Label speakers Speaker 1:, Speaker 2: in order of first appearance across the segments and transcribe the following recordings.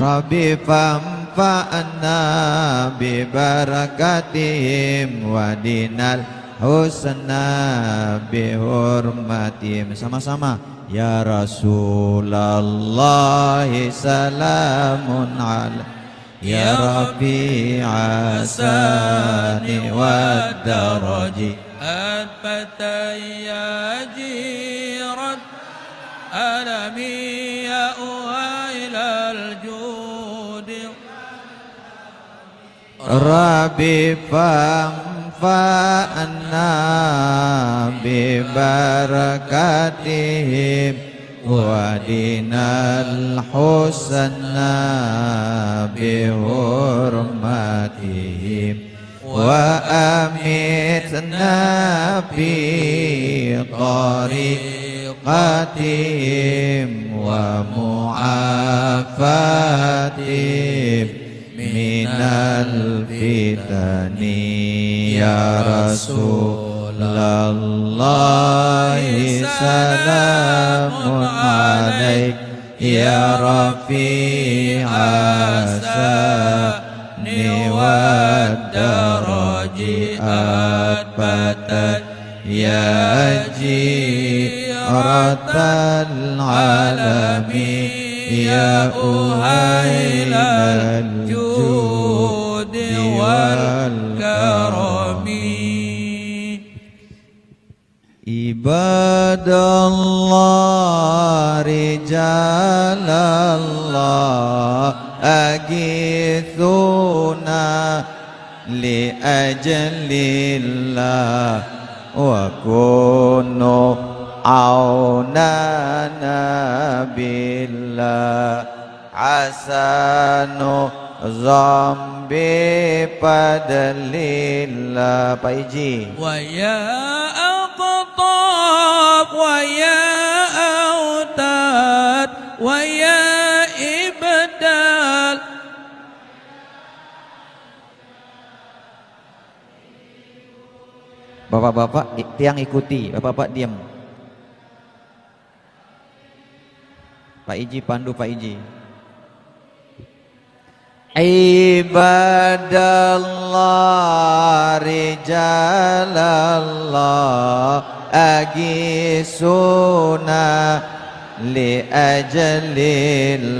Speaker 1: Rabbi famfa'na bibarakatihim wa dinal husna bihurmatihim. Sama-sama. Ya Rasulullah salamun ala ya Rabbi asani wa daraji
Speaker 2: atfataya jirat alami ya uhailal judi
Speaker 1: Rabbi famfa'na bibarakatihim wa dinal husna bihurmatihim wa amitna bi tariqatihim wa mu'afatihim minal fitani ya Rasulullah salamun alaik ya Rafi asani wa daraji atbatat ya jiratal alami ya uhailal judi wal karami. Ibadallah rijalallah agithuna li ajalillah wa kunu aunana billah asanu zambi padalillah. Pak Iji.
Speaker 2: Wa ya aqtab wa ya autad wa ya ibdal.
Speaker 1: Bapak-bapak tiang ikuti, bapak-bapak diam. Pak Iji pandu, Pak Iji. Ibadallah rijalallah agisuna li ajalillah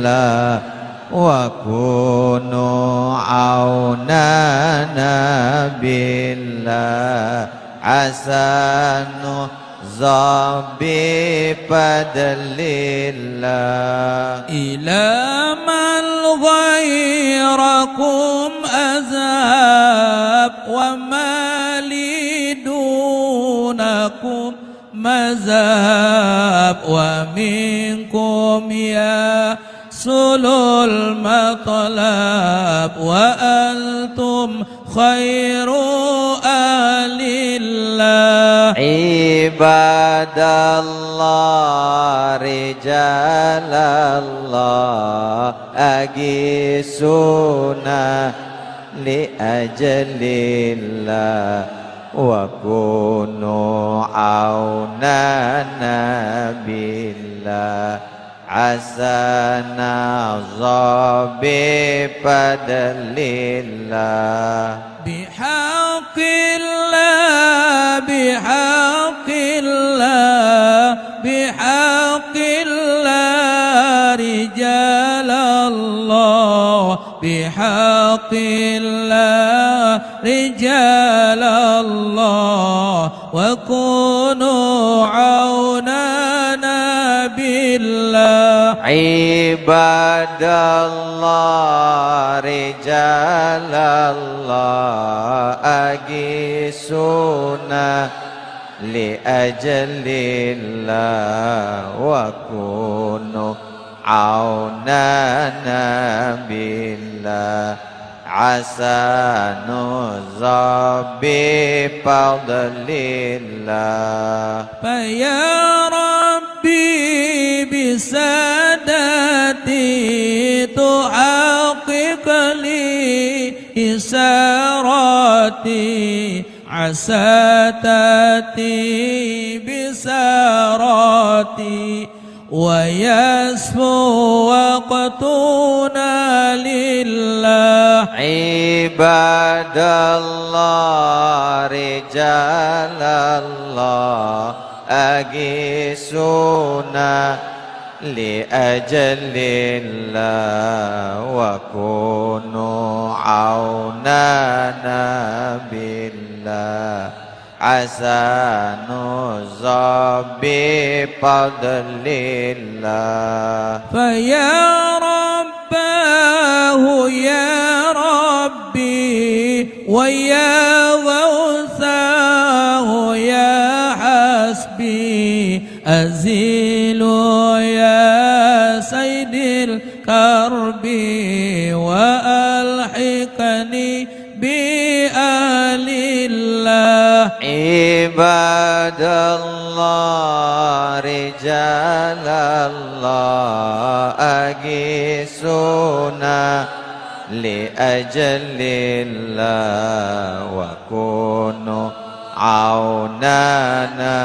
Speaker 1: wa kunu aunana billah asanu zabi padalillah
Speaker 2: ila man ghayrakum azab wa malidunakum mazab wa minkum ya sulul matlab wa antum khairu alillah.
Speaker 1: Ibadallah rijalallah agisuna li ajalillah wa kunu aunana billah asana zabi padalillah.
Speaker 2: Bihaqqillah bihaqqillah bihaqqillah rijalallah bihaqqillah rijalallah wa kunu aunana billah.
Speaker 1: Ibadallah rijalallah agisuna li ajalillah wa kunu aunana billah asanu zabi fadlillah.
Speaker 2: Ya Rabbi bisadati tuhaqqiq li isarati asatati bisarati ويسمو وقتنا لله
Speaker 1: عباد الله رجال الله أقيسونا لأجل الله وكونوا عوننا بالله عسى نصاب بفضل الله
Speaker 2: فيا رباه يا ربي ويا غوثاه يا حسبي أزيل يا سيد الكرب وألحقني بآل الله
Speaker 1: عباد الله رجال الله أقيسونا لأجل الله وكونوا عوننا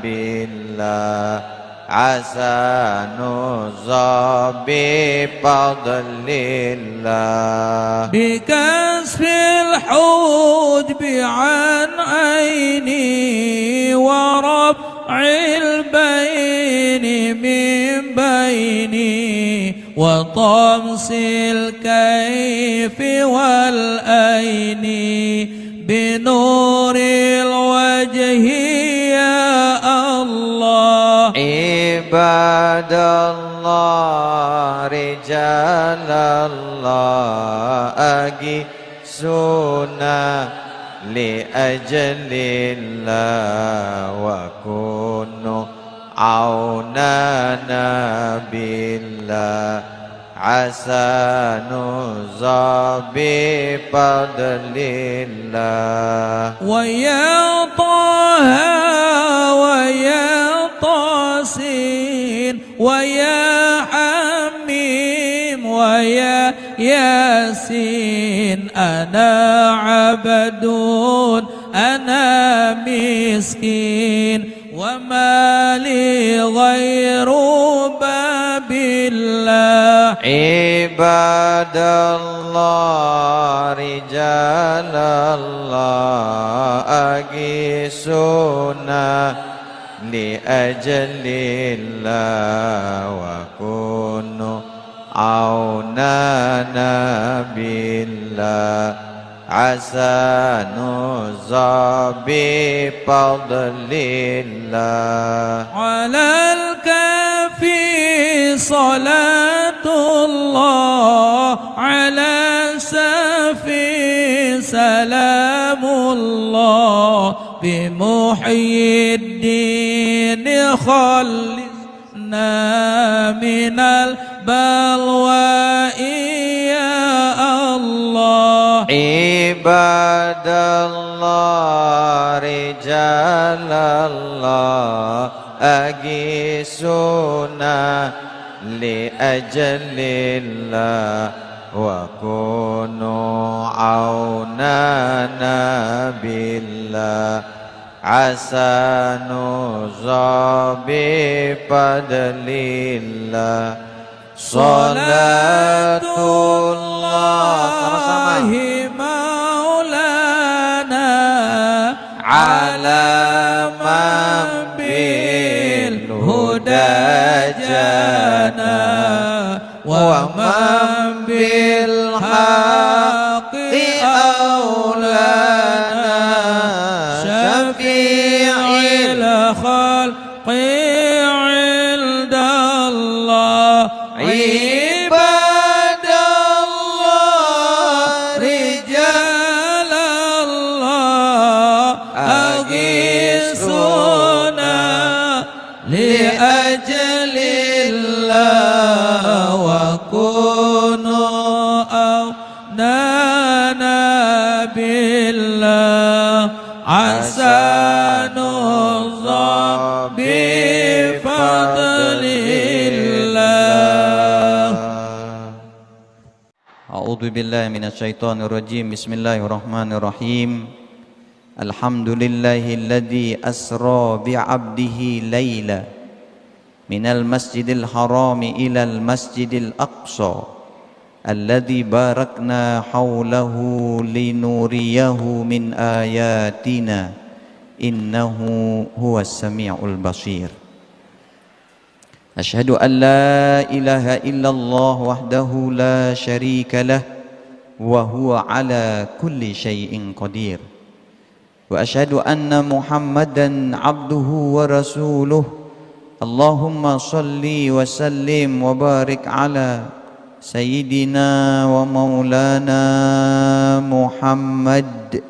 Speaker 1: بالله عسى نصاب بفضل الله
Speaker 2: بكسف الحجب عن عيني ورفع البين من بيني وطمس الكيف والأين بنور الوجه يا الله
Speaker 1: عباد الله رجال الله أقيسونا لأجل الله وكونوا عوننا بالله عسى نصاب بفضل الله
Speaker 2: ويا طه ويا طاسين ويا حميم ويا ياسين أنا عبد أنا مسكين وما لي غير باب الله
Speaker 1: عباد الله رجال الله أقيسونا لأجل الله وكونوا عوننا بالله عسى نصاب بفضل الله
Speaker 2: على الكافي صلاة الله على سفي سلام الله بمحيي الدين خلصنا من البلوى يا الله
Speaker 1: عباد الله رجال الله أقيسونا لأجل الله وكونوا عوننا بالله عسى نصاب بفضل الله صلاة الله
Speaker 2: مولانا
Speaker 1: على من بالهدى جانا ومن بالحق أولانا شفيع
Speaker 2: الخلق عند الله
Speaker 1: عباد الله
Speaker 2: رجال الله أغيثونا لأجل الله وكونوا أونانا بالله عسى نرضى بفضل الله.
Speaker 1: أعوذ بالله من الشيطان الرجيم. بسم الله الرحمن الرحيم. الحمد لله الذي أسرى بعبده ليلا minal masjidil harami ilal masjidil aqsa alladzi barakna haulahu linuriyahu min ayatina innahu huwas sami'ul basir. Asyhadu an la ilaha illallah wahdahu la syarika lah wa huwa ala kulli syai'in qadir. Wa asyhadu anna Muhammadan abduhu wa rasuluh. Allahumma salli wa sallim wa barik ala sayyidina wa maulana Muhammad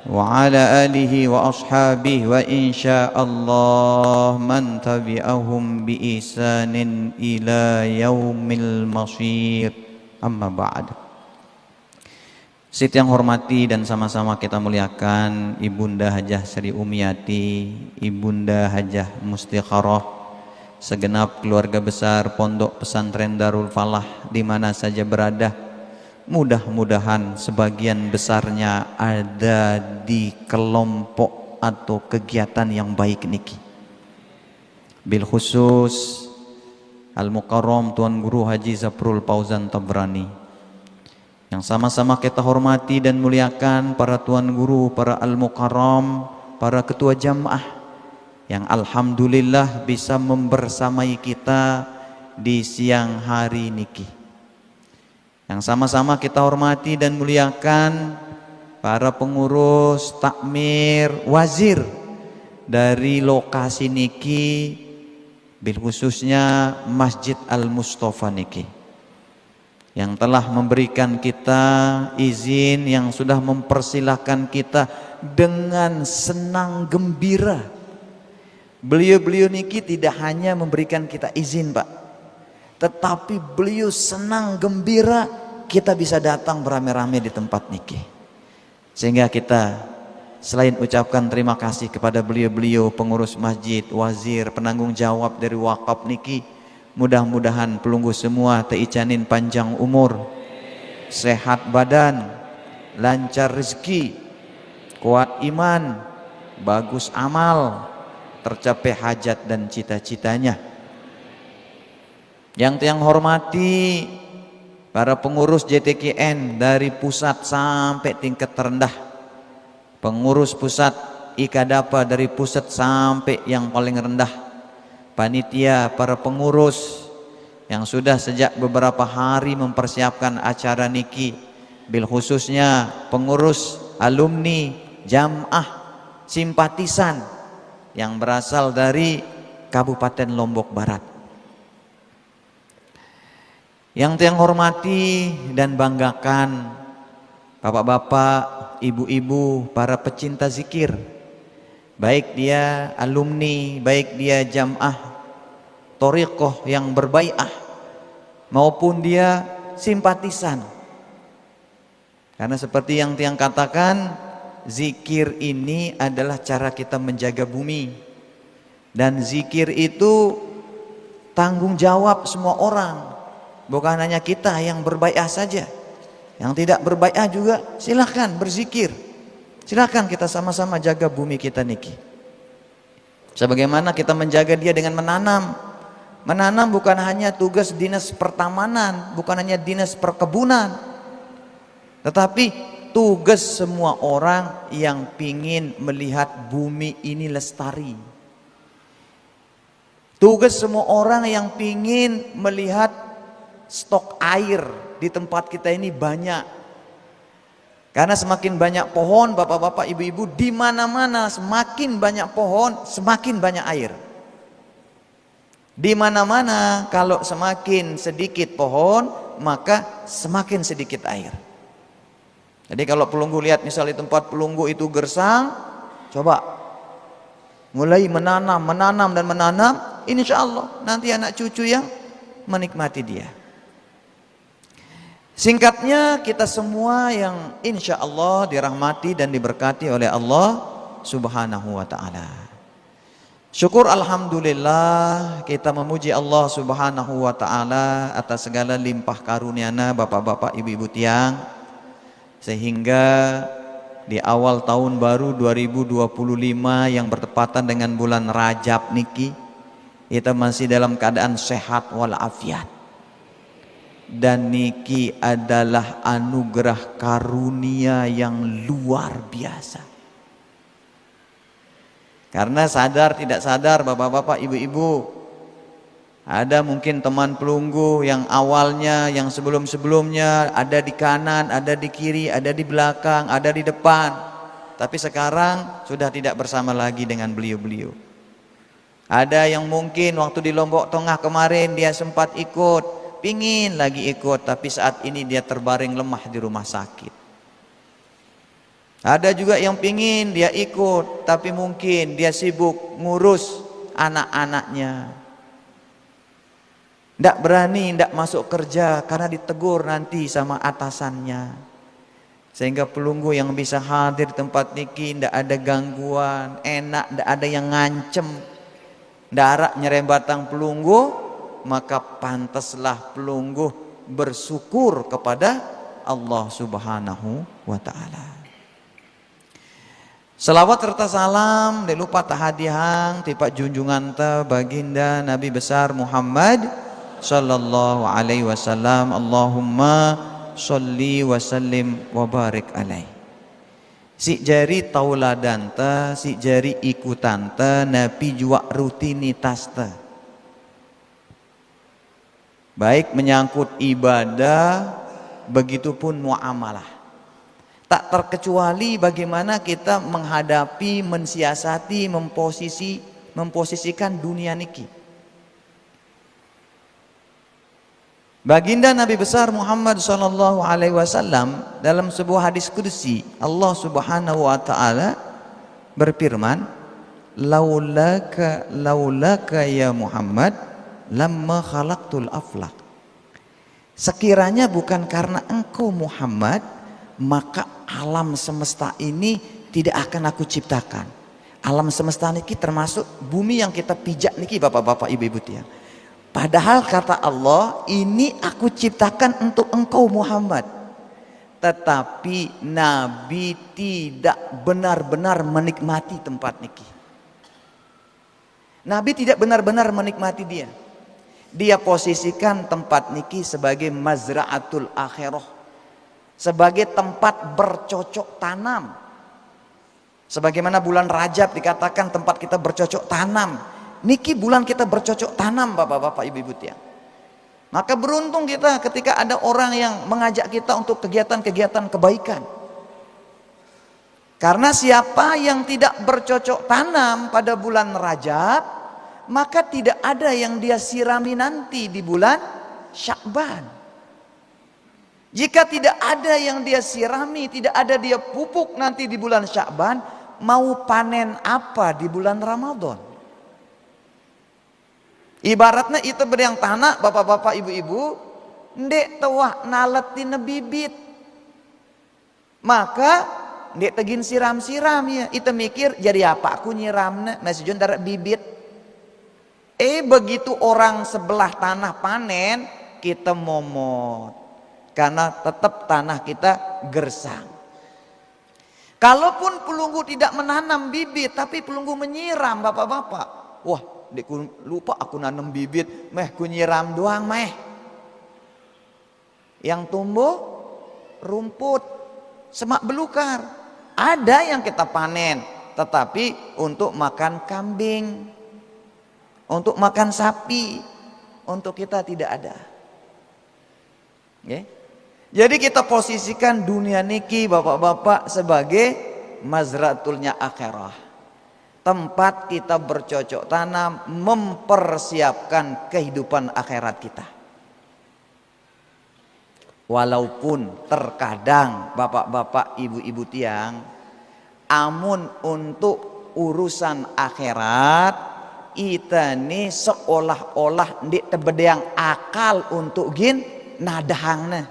Speaker 1: wa ala alihi wa ashabihi wa insyaallah man tabi'ahum bi ihsanin ila yaumil masir. Amma ba'd. Yang hormati dan sama-sama kita muliakan Ibunda Hajah Sri Umiyati, Ibunda Hajah Mustikharah, segenap keluarga besar Pondok Pesantren Darul Falah di mana saja berada. Mudah-mudahan sebagian besarnya ada di kelompok atau kegiatan yang baik niki. Bil khusus Al-Mukarram Tuan Guru Haji Zafrul Fauzan Tabrani, yang sama-sama kita hormati dan muliakan para Tuan Guru, para Al-Mukarram, para ketua jamaah yang alhamdulillah bisa membersamai kita di siang hari niki. Yang sama-sama kita hormati dan muliakan para pengurus takmir wazir dari lokasi niki, bil khususnya Masjid Al-Mustafa niki, yang telah memberikan kita izin, yang sudah mempersilahkan kita dengan senang gembira. Beliau-beliau niki tidak hanya memberikan kita izin, Pak, tetapi beliau senang gembira kita bisa datang beramai-ramai di tempat niki. Sehingga kita selain ucapkan terima kasih kepada beliau-beliau pengurus masjid, wazir, penanggung jawab dari wakaf niki, mudah-mudahan pelunggu semua teicanin panjang umur, sehat badan, lancar rezeki, kuat iman, bagus amal, tercapai hajat dan cita-citanya. Yang hormati para pengurus JTKN dari pusat sampai tingkat terendah, pengurus pusat Ikadapa dari pusat sampai yang paling rendah, panitia, para pengurus yang sudah sejak beberapa hari mempersiapkan acara niki, bil khususnya pengurus alumni, jamaah, simpatisan yang berasal dari Kabupaten Lombok Barat. Yang hormati dan banggakan bapak-bapak, ibu-ibu, para pecinta zikir, baik dia alumni, baik dia jamaah thariqah yang berbai'ah, maupun dia simpatisan. Karena seperti yang tiang katakan, zikir ini adalah cara kita menjaga bumi, dan zikir itu tanggung jawab semua orang. Bukan hanya kita yang berbai'ah saja, yang tidak berbai'ah juga silahkan berzikir. Silahkan kita sama-sama jaga bumi kita niki. Sebagaimana kita menjaga dia dengan menanam. Menanam bukan hanya tugas dinas pertamanan, bukan hanya dinas perkebunan, tetapi tugas semua orang yang pingin melihat bumi ini lestari. Tugas semua orang yang pingin melihat stok air di tempat kita ini banyak. Karena semakin banyak pohon, bapak-bapak, ibu-ibu, di mana-mana semakin banyak pohon, semakin banyak air. Di mana-mana kalau semakin sedikit pohon, maka semakin sedikit air. Jadi kalau pelunggu lihat misalnya tempat pelunggu itu gersang, coba mulai menanam dan menanam, insya Allah nanti anak cucu yang menikmati dia. Singkatnya, kita semua yang insya Allah dirahmati dan diberkati oleh Allah Subhanahu wa ta'ala. Syukur alhamdulillah, kita memuji Allah Subhanahu wa ta'ala atas segala limpah karunia-Nya, bapak-bapak, ibu-ibu tiang, sehingga di awal tahun baru 2025 yang bertepatan dengan bulan Rajab niki, Kita masih dalam keadaan sehat walafiat. Dan niki adalah anugerah karunia yang luar biasa. Karena sadar tidak sadar bapak-bapak, ibu-ibu, ada mungkin teman pelunggu yang awalnya, yang sebelum-sebelumnya ada di kanan, ada di kiri, ada di belakang, ada di depan. Tapi sekarang sudah tidak bersama lagi dengan beliau-beliau. Ada yang mungkin waktu di Lombok Tengah kemarin dia sempat ikut, pingin lagi ikut, tapi saat ini dia terbaring lemah di rumah sakit. Ada juga yang pingin dia ikut, tapi mungkin dia sibuk ngurus anak-anaknya. Tidak berani, tidak masuk kerja karena ditegur nanti sama atasannya. Sehingga pelunggu yang bisa hadir di tempat niki tidak ada gangguan, enak, tidak ada yang ngancem. Darak nyerem batang pelunggu, maka pantaslah pelunggu bersyukur kepada Allah Subhanahu wa ta'ala. Selawat serta salam tidak lupa tahadihang tipak junjungan ta baginda Nabi besar Muhammad sallallahu alaihi wasallam. Allahumma sholli wa sallim wa barik alaih. Si jari tauladan ta, si jari ikutan ta, Nabi jua rutinitas ta. Baik menyangkut ibadah, begitupun muamalah. Tak terkecuali bagaimana kita menghadapi, mensiasati, memposisikan dunia niki. Baginda Nabi besar Muhammad sallallahu alaihi wasallam dalam sebuah hadis qudsi, Allah Subhanahu wa taala berfirman, laulaka ya Muhammad lamma khalaqtul aflaq. Sekiranya bukan karena engkau Muhammad, maka alam semesta ini tidak akan aku ciptakan. Alam semesta niki termasuk bumi yang kita pijak niki bapak-bapak ibu-ibu tiang. Padahal kata Allah, ini aku ciptakan untuk engkau Muhammad. Tetapi Nabi tidak benar-benar menikmati tempat niki. Nabi tidak benar-benar menikmati dia. Dia posisikan tempat niki sebagai mazra'atul akhirah, sebagai tempat bercocok tanam. Sebagaimana bulan Rajab dikatakan tempat kita bercocok tanam. Niki bulan kita bercocok tanam bapak-bapak ibu-ibu tiang. Maka beruntung kita ketika ada orang yang mengajak kita untuk kegiatan-kegiatan kebaikan. Karena siapa yang tidak bercocok tanam pada bulan Rajab, maka tidak ada yang dia sirami nanti di bulan Sya'ban. Jika tidak ada yang dia sirami, tidak ada dia pupuk nanti di bulan Sya'ban, mau panen apa di bulan Ramadan? Ibaratnya itu beriang tanah bapak-bapak ibu-ibu, ndek tewah naletin bibit. Maka ndek tegin siram-siram ya. Itu mikir jadi apa aku nyiramnya masih jondar bibit. Begitu orang sebelah tanah panen, kita momot. Karena tetap tanah kita gersang. Kalaupun pelunggu tidak menanam bibit, tapi pelunggu menyiram bapak-bapak. Wah, lupa aku nanam bibit, meh ku nyiram doang meh. Yang tumbuh rumput, semak belukar. Ada yang kita panen, tetapi untuk makan kambing, untuk makan sapi, untuk kita tidak ada. Okay? Jadi kita posisikan dunia niki bapak-bapak sebagai mazratulnya akhirah. Tempat kita bercocok tanam, mempersiapkan kehidupan akhirat kita. Walaupun terkadang bapak-bapak ibu-ibu tiang, amun untuk urusan akhirat, kita ini seolah-olah ndik tebedeang akal untuk gin nadahangna.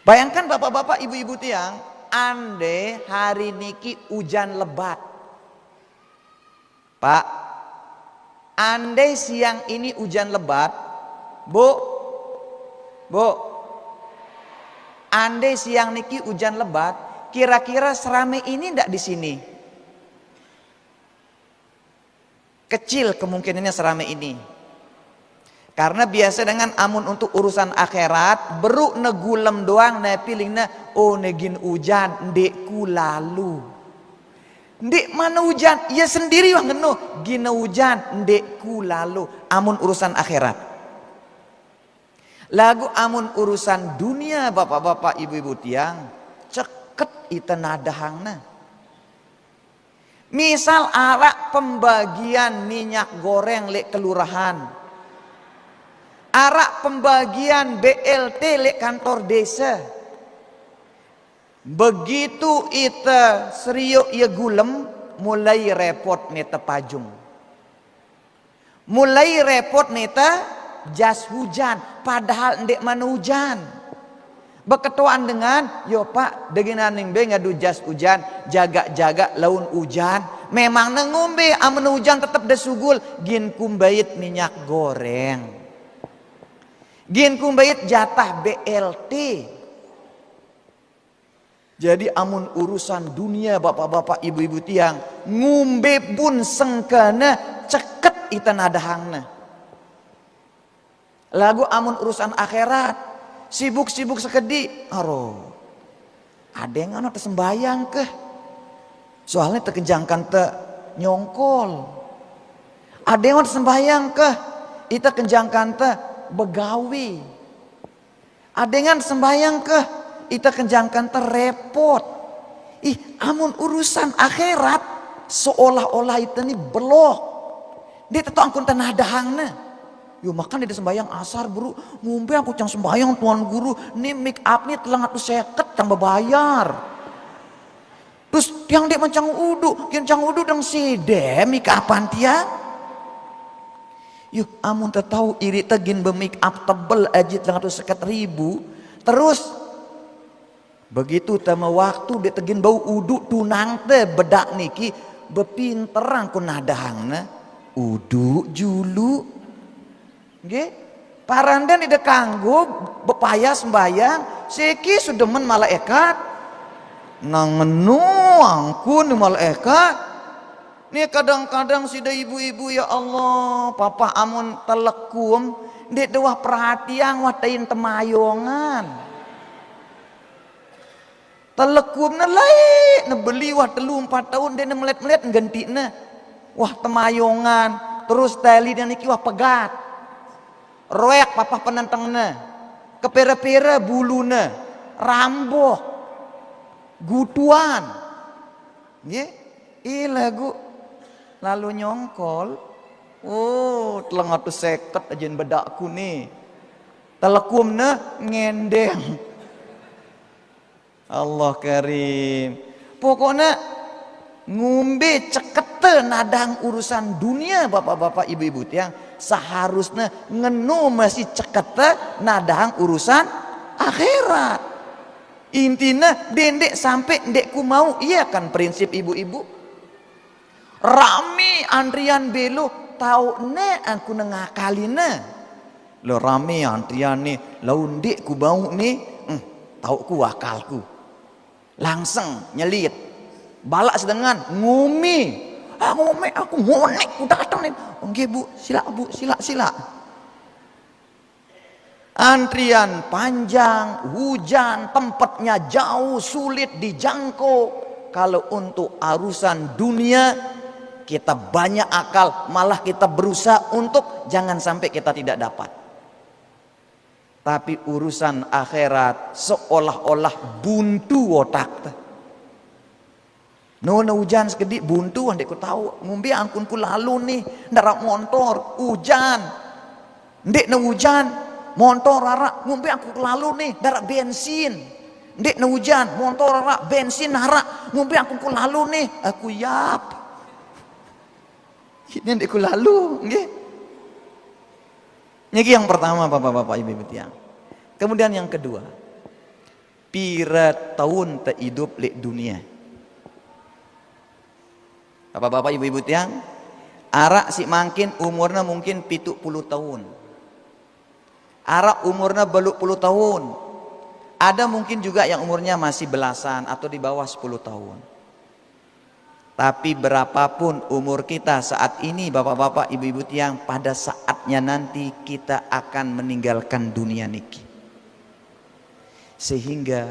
Speaker 1: Bayangkan bapak-bapak ibu-ibu tiang, ande hari niki hujan lebat. Pak, andai siang ini hujan lebat, Bu, andai siang niki hujan lebat, kira-kira serame ini ndak di sini?
Speaker 3: kecil kemungkinannya seramai ini. Karena biasa dengan amun untuk urusan akhirat beru negulem doang na pilihna oh negin hujan ndekku lalu. Ndek mana hujan? Ya sendiri wah ngeno gina hujan ndekku lalu. Amun urusan akhirat. Lagu amun urusan dunia bapak-bapak ibu-ibu tiang ceket ita nadahangna. Misal arak pembagian minyak goreng lek kelurahan. Arak pembagian BLT lek kantor desa. Begitu ita seriuk ia gulem mulai repot neta pajung. Mulai repot neta jas hujan padahal ndek mana hujan. Beketuan dengan yo pak dengan ning be ngadu jas hujan jaga-jaga laun hujan. Memang nengombe amun hujan tetap desugul gin kumbait minyak goreng. Gin kumbait jatah BLT. Jadi amun urusan dunia bapak-bapak ibu-ibu tiang ngumbe pun sengkana ceket ita nadahangna. Lagu amun urusan akhirat sibuk-sibuk sekedi aro. Ada yang ana sembayang keh. Soalnya terkenjangkan te nyongkol. Ada yang sembayang keh. Ita kenjangkan te begawi. Adengan sembayang ke ita kenjangkan terrepot. Ih amun urusan akhirat seolah-olah ita ni belok. Dia tetap angkun tanah dahangna. Yo makan dia sembayang asar buru ngumpe aku cang sembayang tuan guru ni make up ni telah ngatu seket cang bebayar. Terus yang dia mencang udu, yang cang udu dang side make upan tiang. Yuk amun tahu iri tegin be-make up tebel aja 300 ribu. Terus begitu tama waktu dia tegin bau uduk tunang teh bedak niki bepinterang ku nadahangna uduk julu. Nggih. Parandan ida kanggo bepaya sembayang seki sudemen malaikat. Nang ngenu angkun malaikat. Nih kadang-kadang sida ibu-ibu ya Allah, papa amun telekum, dek dewah perhatian watain temayongan. Telekum na lain, na beli wah 3-4 tahun dia melet-melet ganti na. Wah temayongan, terus tali dan iki wah pegat. Roek papa penentang na, kepera-pera bulu na, ramboh, gutuan. Nggih, lagu lalu nyongkol, oh telah ngatu seket ajen bedakku nih, telekumna ngendeng, Allah karim, pokoknya ngumbe cekete nadang urusan dunia bapak-bapak ibu-ibu tiang seharusnya ngenu masih cekete nadang urusan akhirat. Intinya dendek sampai ndekku mau iya kan prinsip ibu-ibu. Rame antrian belo tahu ne aku nengakalina. Lo rame antrian nih laundik ku bau nih tahu ku wakalku. Langsung nyelit. Balak sedengan ngumi. Ngumi aku ngonek ku datang nih. Oke bu, sila. Antrian panjang, hujan, tempatnya jauh, sulit dijangkau. Kalau untuk urusan dunia kita banyak akal, malah kita berusaha untuk jangan sampai kita tidak dapat. Tapi urusan akhirat seolah-olah buntu otak. Nona hujan sekedik buntu, andek ku tahu ngumbi angkun ku lalu nih, ndarak motor hujan, ndek na hujan motor arak ngumbi angkun ku lalu nih, ndarak bensin, ndek na hujan motor arak bensin harak ngumbi angkun ku lalu nih, aku yap. Ini ndek ku lalu, nggih. Niki yang pertama bapak-bapak ibu-ibu tiang. Kemudian yang kedua, pira tahun tak hidup lek dunia. Bapak-bapak ibu-ibu tiang, arak si mangkin umurnya mungkin 70 tahun. Arak umurnya beluk puluh tahun. Ada mungkin juga yang umurnya masih belasan atau di bawah 10 tahun. Tapi berapapun umur kita saat ini, bapak-bapak, ibu-ibu tiang, pada saatnya nanti kita akan meninggalkan dunia niki. Sehingga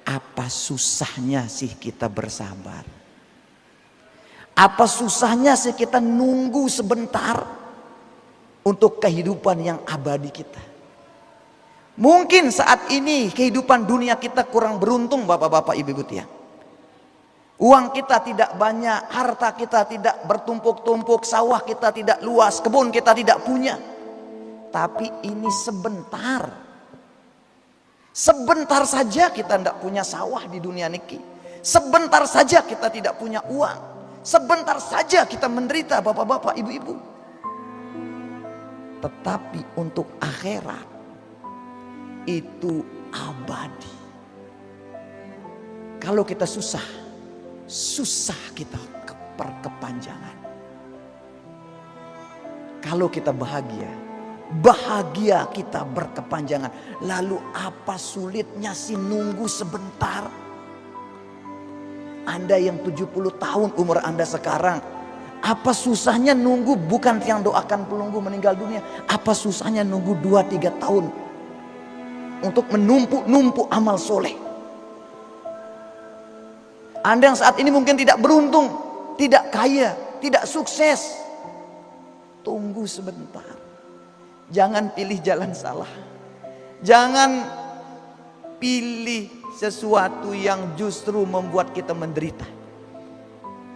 Speaker 3: apa susahnya sih kita bersabar? Apa susahnya sih kita nunggu sebentar untuk kehidupan yang abadi kita? Mungkin saat ini kehidupan dunia kita kurang beruntung, bapak-bapak, ibu-ibu tiang. Uang kita tidak banyak, harta kita tidak bertumpuk-tumpuk, sawah kita tidak luas, kebun kita tidak punya. Tapi ini sebentar. Sebentar saja kita tidak punya sawah di dunia niki. Sebentar saja kita tidak punya uang. Sebentar saja kita menderita, bapak-bapak, ibu-ibu. Tetapi untuk akhirat itu abadi. Kalau kita susah kita berkepanjangan. Kalau kita bahagia kita berkepanjangan. Lalu apa sulitnya sih nunggu sebentar? Anda yang 70 tahun umur Anda sekarang, apa susahnya nunggu? Bukan yang doakan pelunggu meninggal dunia, apa susahnya nunggu 2-3 tahun untuk menumpuk-numpuk amal soleh? Anda yang saat ini mungkin tidak beruntung, tidak kaya, tidak sukses. Tunggu sebentar. Jangan pilih jalan salah. Jangan pilih sesuatu yang justru membuat kita menderita.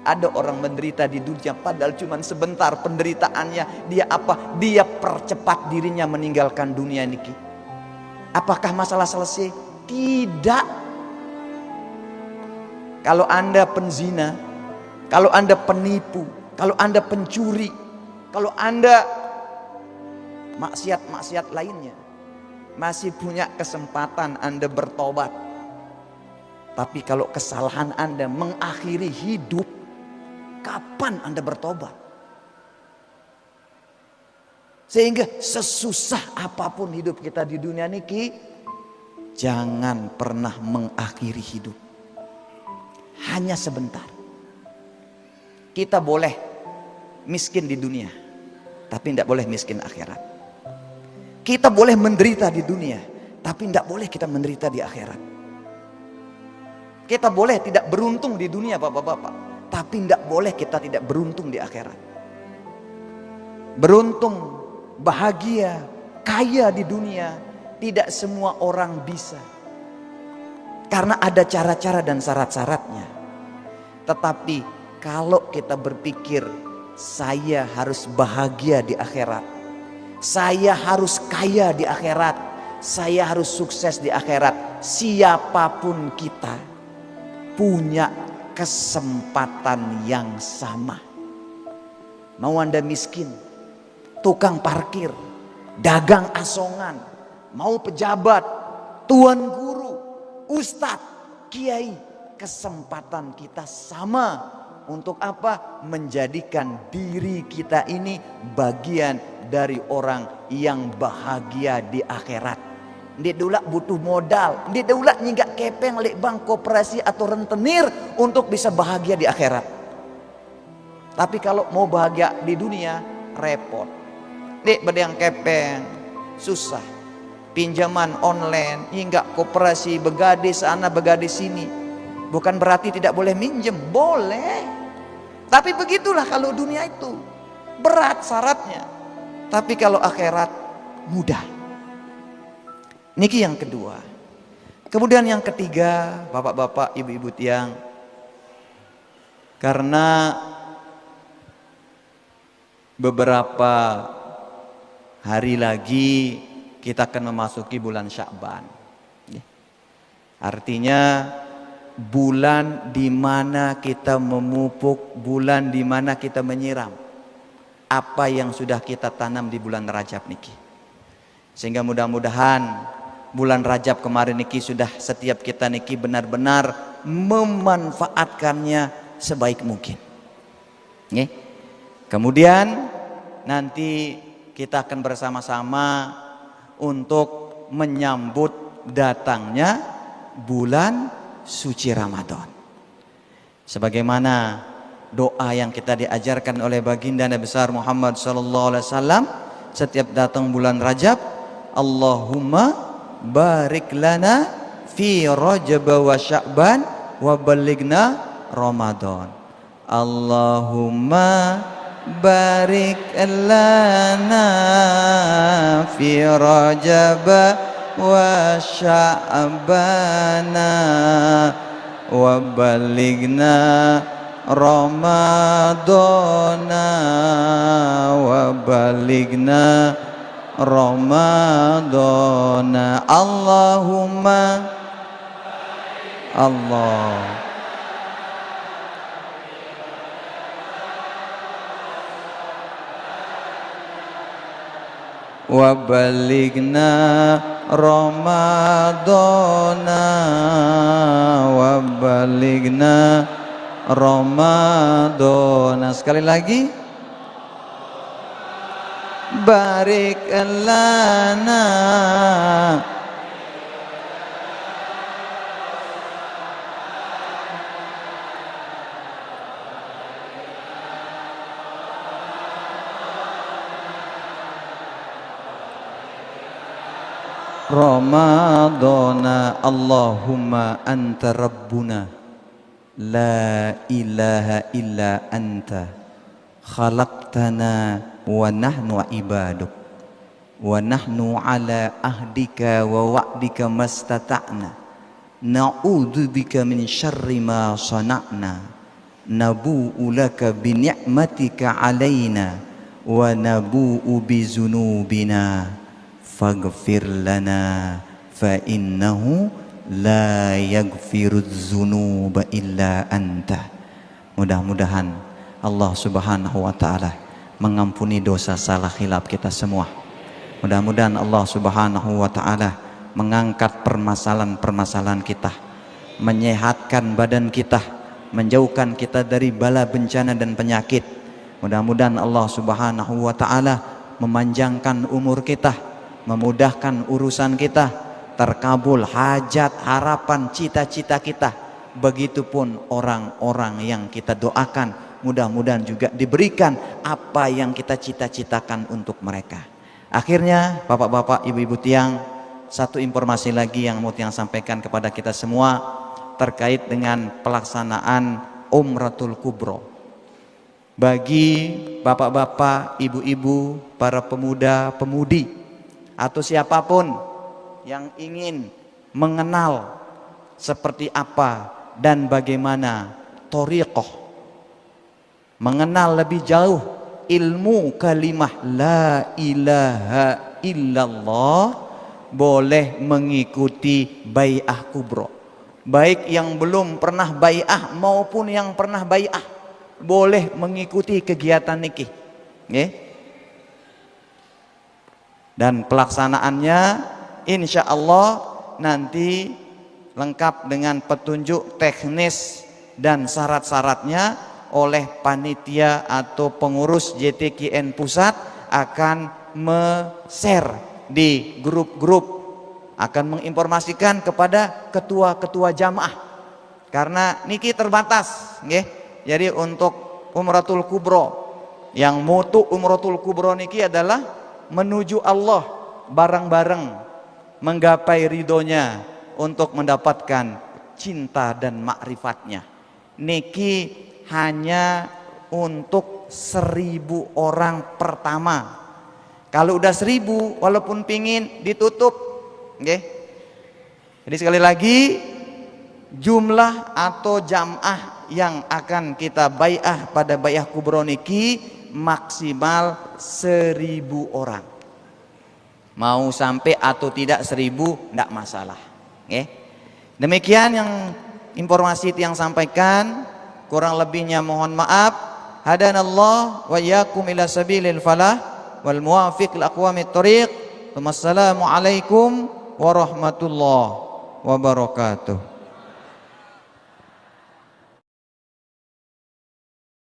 Speaker 3: Ada orang menderita di dunia padahal cuma sebentar penderitaannya. Dia apa? Dia percepat dirinya meninggalkan dunia niki. Apakah masalah selesai? Tidak. Kalau Anda penzina, kalau Anda penipu, kalau Anda pencuri, kalau Anda maksiat-maksiat lainnya, masih punya kesempatan Anda bertobat. Tapi kalau kesalahan Anda mengakhiri hidup, kapan Anda bertobat? Sehingga sesusah apapun hidup kita di dunia niki, jangan pernah mengakhiri hidup. Hanya sebentar. Kita boleh miskin di dunia, tapi tidak boleh miskin akhirat. Kita boleh menderita di dunia, tapi tidak boleh kita menderita di akhirat. Kita boleh tidak beruntung di dunia, bapak-bapak, tapi tidak boleh kita tidak beruntung di akhirat. Beruntung, bahagia, kaya di dunia, tidak semua orang bisa. Karena ada cara-cara dan syarat-syaratnya. Tetapi kalau kita berpikir saya harus bahagia di akhirat, saya harus kaya di akhirat, saya harus sukses di akhirat, siapapun kita punya kesempatan yang sama. Mau Anda miskin, tukang parkir, dagang asongan, mau pejabat, tuan guru, ustadz, kiai, kesempatan kita sama. Untuk apa? Menjadikan diri kita ini bagian dari orang yang bahagia di akhirat. Dia dulu butuh modal, dia dulu nyinggak kepeng lek bank koperasi atau rentenir untuk bisa bahagia di akhirat. Tapi kalau mau bahagia di dunia, repot. Dek bedang kepeng, susah. Pinjaman online, hingga koperasi, begade sana begade sini. Bukan berarti tidak boleh minjem, boleh. Tapi begitulah kalau dunia itu berat syaratnya. Tapi kalau akhirat mudah. Niki yang kedua. Kemudian yang ketiga, bapak-bapak, ibu-ibu tiang, karena beberapa hari lagi kita akan memasuki bulan Sya'ban. Artinya bulan di mana kita memupuk, bulan di mana kita menyiram apa yang sudah kita tanam di bulan Rajab niki. Sehingga mudah-mudahan bulan Rajab kemarin niki sudah setiap kita niki benar-benar memanfaatkannya sebaik mungkin. Kemudian nanti kita akan bersama-sama untuk menyambut datangnya bulan suci Ramadan. Sebagaimana
Speaker 1: doa yang kita diajarkan oleh baginda Nabi besar Muhammad sallallahu alaihi wasallam setiap datang bulan Rajab. Allahumma barik lana fi Rajab wa Sya'ban wa balighna Ramadan. Allahumma barik lana fi Rajab wa Sya'bana wa balighna Ramadana wa balighna Ramadana. Allahumma Allah wa balighna Ramadana wa balighna Ramadana. Sekali lagi, barik lana Ramadana. Allahumma anta rabbuna la ilaha illa anta khalaqtana wa nahnu ibaduk wa nahnu ala ahdika wa wa'dika mastata'na na'udzubika min syarri ma sana'na nabu'u laka bi ni'matika alaina wa nabu'u bi zunubina faghfir lana fa innahu la yaghfirudz dzunuba illa anta. Mudah-mudahan Allah Subhanahu wa taala mengampuni dosa salah khilaf kita semua. Mudah-mudahan Allah Subhanahu wa taala mengangkat permasalahan-permasalahan kita, menyehatkan badan kita, menjauhkan kita dari bala bencana dan penyakit. Mudah-mudahan Allah Subhanahu wa taala memanjangkan umur kita, memudahkan urusan kita, terkabul hajat, harapan, cita-cita kita. Begitupun orang-orang yang kita doakan, mudah-mudahan juga diberikan apa yang kita cita-citakan untuk mereka. Akhirnya bapak-bapak, ibu-ibu tiang, satu informasi lagi yang mau tiang sampaikan kepada kita semua terkait dengan pelaksanaan Umratul Kubro. Bagi bapak-bapak, ibu-ibu, para pemuda-pemudi atau siapapun yang ingin mengenal seperti apa dan bagaimana thoriqah, mengenal lebih jauh ilmu kalimah la ilaha illallah, boleh mengikuti bai'ah kubro. Baik yang belum pernah bai'ah maupun yang pernah bai'ah boleh mengikuti kegiatan niki. Dan pelaksanaannya insya Allah nanti lengkap dengan petunjuk teknis dan syarat-syaratnya oleh panitia atau pengurus JTKN Pusat akan share di grup-grup, akan menginformasikan kepada ketua-ketua jamaah karena niki terbatas. Jadi untuk Umratul Kubro, yang mutu Umratul Kubro niki adalah menuju Allah bareng-bareng, menggapai ridhonya untuk mendapatkan cinta dan makrifatnya. Niki hanya untuk 1000 orang pertama. Kalau udah 1000 walaupun pingin ditutup. Jadi sekali lagi, jumlah atau jamaah yang akan kita bai'ah pada bai'ah kubro niki maksimal 1000 orang. Mau sampai atau tidak 1000 tidak masalah. Demikian yang informasi yang sampaikan, kurang lebihnya mohon maaf. Hadanallah wa iyyakum ila sabilil falah wal muwafiq lil aqwamit thoriq. Wassalamu alaikum warahmatullahi wabarakatuh.